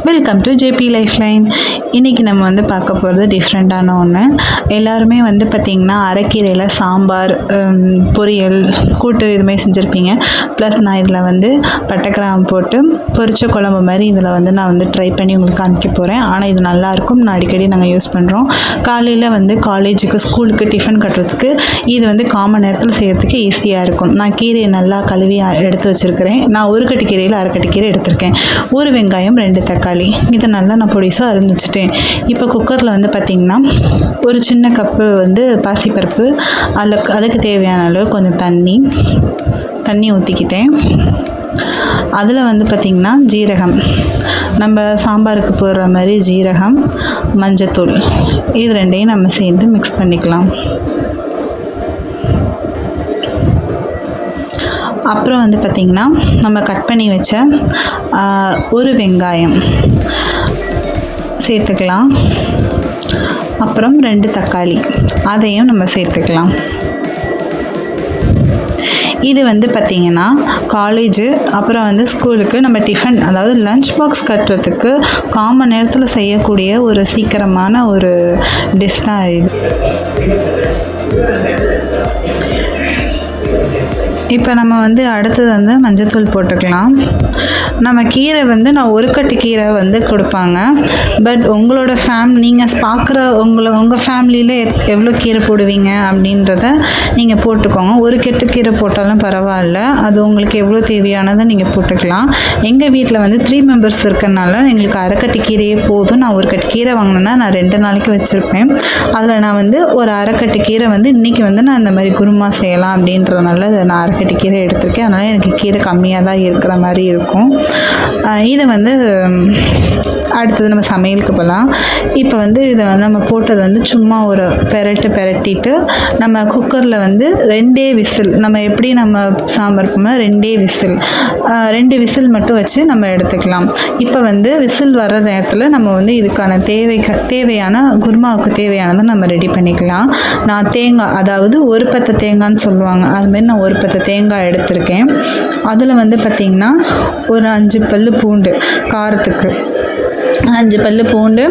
Welcome to JP life line. இன்றைக்கி நம்ம வந்து பார்க்க போகிறது டிஃப்ரெண்ட்டான ஒன்று. எல்லாருமே வந்து பார்த்திங்கன்னா அரைக்கீரையில் சாம்பார், பொரியல், கூட்டு இதுமாதிரி செஞ்சுருப்பீங்க. ப்ளஸ் நான் இதில் வந்து பட்டைக்கிராம்பு போட்டு பொரிச்ச குழம்பு மாதிரி இதில் வந்து நான் வந்து ட்ரை பண்ணி உங்களுக்கு காமிக்க போகிறேன். ஆனால் இது நல்லாயிருக்கும். நான் அடிக்கடி நாங்கள் யூஸ் பண்ணுறோம். காலையில் வந்து காலேஜுக்கு ஸ்கூலுக்கு டிஃபன் கட்டுறதுக்கு இது வந்து காமன் நேரத்தில் செய்கிறதுக்கு ஈஸியாக இருக்கும். நான் கீரையை நல்லா கழுவி எடுத்து வச்சுருக்கிறேன். நான் ஒரு கட்டு கீரையில் அரை கட்டு கீரை எடுத்திருக்கேன். ஒரு வெங்காயம், 2 தக்காளி, இதை நல்லா நான் பொடிசாக அரிஞ்சு வச்சுட்டேன். இப்போ குக்கரில் வந்து பார்த்திங்கன்னா ஒரு சின்ன கப்பு வந்து பாசிப்பருப்பு, அதுக்கு தேவையான அளவு கொஞ்சம் தண்ணி ஊற்றிக்கிட்டேன். அதில் வந்து பார்த்திங்கன்னா ஜீரகம், நம்ம சாம்பாருக்கு போடுற மாதிரி ஜீரகம், மஞ்சத்தூள், இது ரெண்டையும் நம்ம சேர்ந்து மிக்ஸ் பண்ணிக்கலாம். அப்புறம் வந்து பார்த்திங்கன்னா நம்ம கட் பண்ணி வச்ச ஒரு வெங்காயம் சேர்த்துக்கலாம். அப்புறம் 2 தக்காளி, அதையும் நம்ம சேர்த்துக்கலாம். இது வந்து பார்த்திங்கன்னா காலேஜு அப்புறம் வந்து ஸ்கூலுக்கு நம்ம டிஃபன், அதாவது லஞ்ச் பாக்ஸ் கட்டுறதுக்கு காமன் நேரத்தில் செய்யக்கூடிய ஒரு சீக்கிரமான ஒரு டிஷ் தான் இது. இப்போ நம்ம வந்து அடுத்தது வந்து மஞ்சத்தூள் போட்டுக்கலாம். நம்ம கீரை வந்து நான் ஒரு கட்டு கீரை வந்து கொடுப்பாங்க. பட் உங்களோட நீங்கள் பார்க்குற உங்கள் ஃபேமிலியில் எவ்வளோ கீரை போடுவீங்க அப்படின்றத நீங்கள் போட்டுக்கோங்க. ஒரு கட்டு கீரை போட்டாலும் பரவாயில்ல, அது உங்களுக்கு எவ்வளோ தேவையானதை நீங்கள் போட்டுக்கலாம். எங்கள் வீட்டில் வந்து 3 மெம்பர்ஸ் இருக்கிறனால எங்களுக்கு அரை கட்டு கீரையே போதும். நான் ஒரு கட்டு கீரை வாங்கினேன்னா நான் 2 நாளைக்கு வச்சுருப்பேன். அதில் நான் வந்து ஒரு அரை கட்டு கீரை வந்து இன்றைக்கி வந்து நான் இந்த மாதிரி குருமா செய்யலாம் அப்படின்றதுனால நான் அரை கட்டு கீரை எடுத்திருக்கேன். அதனால் எனக்கு கீரை கம்மியாக தான் இருக்கிற மாதிரி இருக்கும். இதை வந்து அடுத்தது நம்ம சமையலுக்கு போகலாம். இப்போ வந்து இதை வந்து நம்ம போட்டது வந்து சும்மா ஒரு பெரட்டிட்டு நம்ம குக்கரில் வந்து 2 விசில், நம்ம எப்படி நம்ம சாம்பார் போனால் 2 விசில் மட்டும் வச்சு நம்ம எடுத்துக்கலாம். இப்போ வந்து விசில் வர நேரத்தில் நம்ம வந்து இதுக்கான தேவையான குருமாவுக்கு தேவையானதை நம்ம ரெடி பண்ணிக்கலாம். நான் தேங்காய், அதாவது ஒரு பத்தை தேங்காய்ன்னு சொல்லுவாங்க, அதுமாரி நான் ஒரு பத்தை தேங்காய் எடுத்திருக்கேன். அதில் வந்து பார்த்திங்கன்னா ஒரு 5 பல் பூண்டு, காரத்துக்கு 5 பல் பூண்டு,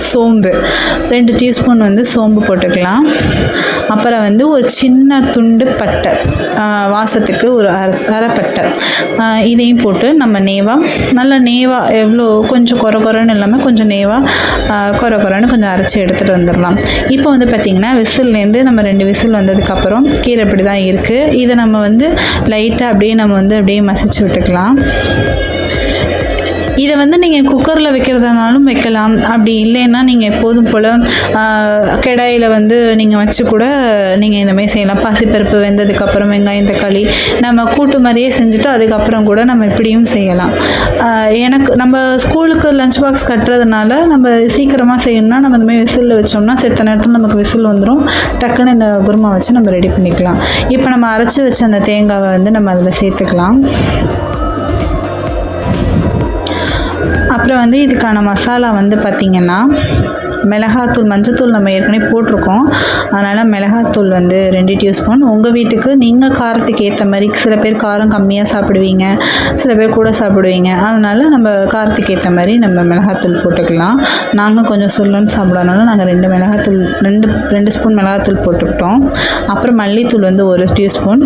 சோம்பு 2 டீஸ்பூன் வந்து சோம்பு போட்டுக்கலாம். அப்புறம் வந்து ஒரு சின்ன துண்டு பட்டை, வாசத்துக்கு ஒரு அரை பட்டை, இதையும் போட்டு நம்ம நல்லா நேவாக எவ்வளோ கொஞ்சம் குறைன்னு இல்லாமல் கொஞ்சம் நேவாக குறைன்னு கொஞ்சம் அரைச்சி எடுத்துகிட்டு வந்துடலாம். இப்போ வந்து பார்த்திங்கன்னா விசில்லேருந்து நம்ம 2 விசில் வந்ததுக்கப்புறம் கீரை இப்படி தான் இருக்குது. இதை நம்ம வந்து லைட்டாக அப்படியே மசிச்சு விட்டுக்கலாம். இதை வந்து நீங்கள் குக்கரில் வைக்கிறதுனாலும் வைக்கலாம். அப்படி இல்லைன்னா நீங்கள் எப்போதும் போல் கடாயில் வந்து நீங்கள் வச்சு கூட நீங்கள் இந்தமாதிரி செய்யலாம். பாசிப்பருப்பு வெந்ததுக்கப்புறம் வெங்காயம், தக்காளி நம்ம கூட்டு மாதிரியே செஞ்சுட்டு அதுக்கப்புறம் கூட நம்ம இப்படியும் செய்யலாம். நம்ம ஸ்கூலுக்கு லஞ்ச் பாக்ஸ் கட்டுறதுனால நம்ம சீக்கிரமாக செய்யணும்னா நம்ம இந்தமாதிரி விசிலில் வச்சோம்னா செத்த நேரத்தில் நமக்கு விசில் வந்துடும். டக்குன்னு இந்த குருமா வச்சு நம்ம ரெடி பண்ணிக்கலாம். இப்போ நம்ம அரைச்சி வச்ச அந்த தேங்காவை வந்து நம்ம அதில் சேர்த்துக்கலாம். அப்புறம் வந்து இதுக்கான மசாலா வந்து பார்த்திங்கன்னா மிளகாத்தூள், மஞ்சத்தூள் நம்ம ஏற்கனவே போட்டிருக்கோம். அதனால் மிளகாத்தூள் வந்து 2 டீஸ்பூன். உங்கள் வீட்டுக்கு நீங்கள் காரத்துக்கு ஏற்ற மாதிரி, சில பேர் காரம் கம்மியாக சாப்பிடுவீங்க, சில பேர் கூட சாப்பிடுவீங்க. அதனால் நம்ம காரத்துக்கு ஏற்ற மாதிரி நம்ம மிளகாத்தூள் போட்டுக்கலாம். நாங்கள் கொஞ்சம் சொல்லுன்னு சாப்பிட்றதுனால நாங்கள் 2 ஸ்பூன் மிளகாத்தூள் போட்டுக்கிட்டோம். அப்புறம் மல்லித்தூள் வந்து 1 டீஸ்பூன்.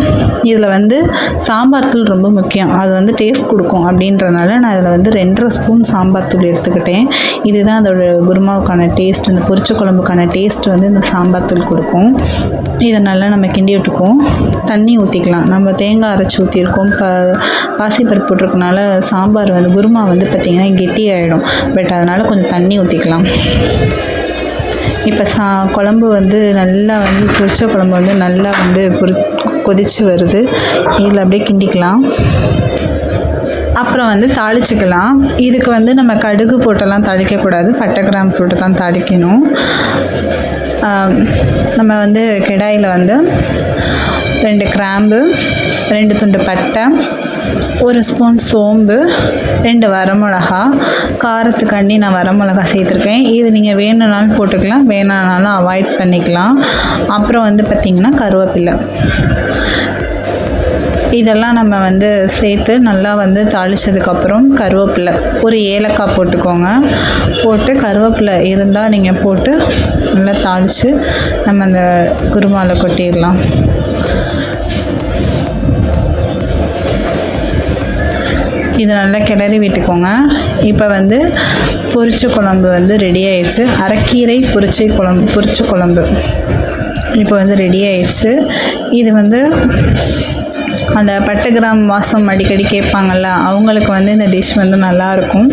இதில் வந்து சாம்பார் தூள் ரொம்ப முக்கியம், அது வந்து டேஸ்ட் கொடுக்கும் அப்படின்றனால நான் இதில் வந்து 2.5 ஸ்பூன் சாம்பார் தூள் எடுத்துக்கிட்டேன். இதுதான் அதோட குருமாவுக்கான டேஸ்ட், இந்த பொரிச்ச குழம்புக்கான டேஸ்ட் வந்து இந்த சாம்பார் தூள் கொடுக்கும். இதை நல்லா நம்ம கிண்டி விட்டுக்குவோம். தண்ணி ஊற்றிக்கலாம். நம்ம தேங்காய் அரைச்சி ஊற்றிருக்கோம், பாசிப்பருப்பு போட்டிருக்கனால சாம்பார் வந்து குருமா வந்து பார்த்திங்கன்னா கெட்டி ஆகிடும். பட் அதனால் கொஞ்சம் தண்ணி ஊற்றிக்கலாம். இப்போ குழம்பு வந்து நல்லா வந்து பொரிச்ச குழம்பு வந்து நல்லா வந்து கொதிச்சு வருது. இதில் அப்படியே கிண்டிக்கலாம். அப்புறம் வந்து தாளிச்சிக்கலாம். இதுக்கு வந்து நம்ம கடுகு போட்டெல்லாம் தாளிக்கக்கூடாது, பட்டைக்கிராம்பு போட்டு தான் தாளிக்கணும். நம்ம வந்து கடாயில் வந்து 2 கிராம்பு, 2 துண்டு பட்டை, 1 ஸ்பூன் சோம்பு, 2 வரமிளகா, காரத்துக்காண்டி நான் வரமிளகா சேர்த்துருக்கேன். இது நீங்கள் வேணும்னாலும் போட்டுக்கலாம், வேணானாலும் அவாய்ட் பண்ணிக்கலாம். அப்புறம் வந்து பார்த்திங்கன்னா கருவேப்பிலை, இதெல்லாம் நம்ம வந்து சேர்த்து நல்லா வந்து தாளித்ததுக்கப்புறம் கருவேப்பிலை ஒரு ஏலக்காய் போட்டுக்கோங்க. போட்டு கருவேப்பிலை இருந்தால் நீங்கள் போட்டு நல்லா தாளித்து நம்ம அந்த குருமாவில் கொட்டிடலாம். இது நல்லா கிளறி விட்டுக்கோங்க. இப்போ வந்து பொரிச்ச குழம்பு வந்து ரெடி ஆயிடுச்சு. அரைக்கீரை பொரிச்ச குழம்பு இப்போ வந்து ரெடி ஆயிடுச்சு. இது வந்து அந்த பட்டை கிராம் வாசம் அடிக்கடி கேட்பாங்கள்ல, அவங்களுக்கு வந்து இந்த டிஷ் வந்து நல்லாயிருக்கும்.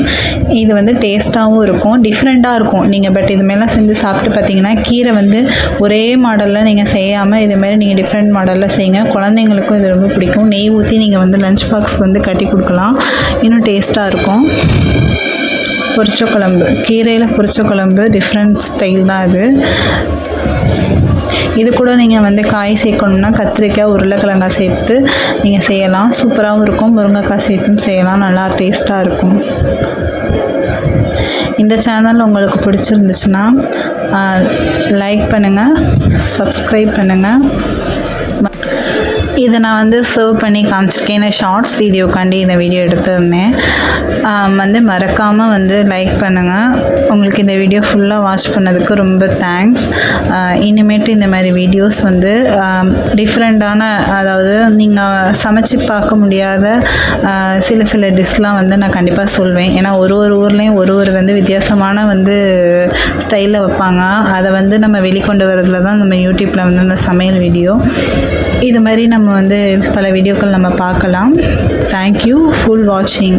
இது வந்து டேஸ்ட்டாகவும் இருக்கும், டிஃப்ரெண்ட்டாக இருக்கும். நீங்கள் பட் இதுமாரிலாம் செஞ்சு சாப்பிட்டு பார்த்தீங்கன்னா கீரை வந்து ஒரே மாடலில் நீங்கள் செய்யாமல் இதுமாரி நீங்கள் டிஃப்ரெண்ட் மாடலில் செய்யுங்க. குழந்தைங்களுக்கும் இது ரொம்ப பிடிக்கும். நெய் ஊற்றி நீங்கள் வந்து லஞ்ச் பாக்ஸ் வந்து கட்டி கொடுக்கலாம், இன்னும் டேஸ்ட்டாக இருக்கும். பொரிச்ச குழம்பு, கீரையில் பொரிச்ச குழம்பு டிஃப்ரெண்ட் ஸ்டைல் தான் இது. இது கூட நீங்கள் வந்து காய் சேர்க்கணுன்னா கத்திரிக்காய் உருளைக்கிழங்காய் சேர்த்து நீங்கள் செய்யலாம், சூப்பராகவும் இருக்கும். முருங்கைக்காய் சேர்த்தும் செய்யலாம், நல்லா டேஸ்ட்டாக இருக்கும். இந்த சேனல் உங்களுக்கு பிடிச்சிருந்துச்சுன்னா லைக் பண்ணுங்கள், சப்ஸ்கிரைப் பண்ணுங்கள். இதை நான் வந்து சர்வ் பண்ணி காமிச்சிருக்கேன். நான் ஷார்ட்ஸ் வீடியோக்காண்டி இந்த வீடியோ எடுத்திருந்தேன். வந்து மறக்காமல் வந்து லைக் பண்ணுங்கள். உங்களுக்கு இந்த வீடியோ ஃபுல்லாக வாட்ச் பண்ணதுக்கு ரொம்ப தேங்க்ஸ். இனிமேட்டு இந்த மாதிரி வீடியோஸ் வந்து டிஃப்ரெண்ட்டான, அதாவது நீங்கள் சமைச்சு பார்க்க முடியாத சில டிஷ்லாம் வந்து நான் கண்டிப்பாக சொல்வேன். ஏன்னா ஒரு ஊர்லேயும் ஒரு வந்து வித்தியாசமான வந்து ஸ்டைலில் வைப்பாங்க. அதை வந்து நம்ம வெளிக்கொண்டு வரதுல தான் நம்ம யூடியூப்பில் வந்து இந்த சமையல் வீடியோ இது மாதிரி நம்ம வந்து பல வீடியோக்கள் நம்ம பார்க்கலாம். தேங்க்யூ ஃபுல் வாட்சிங்.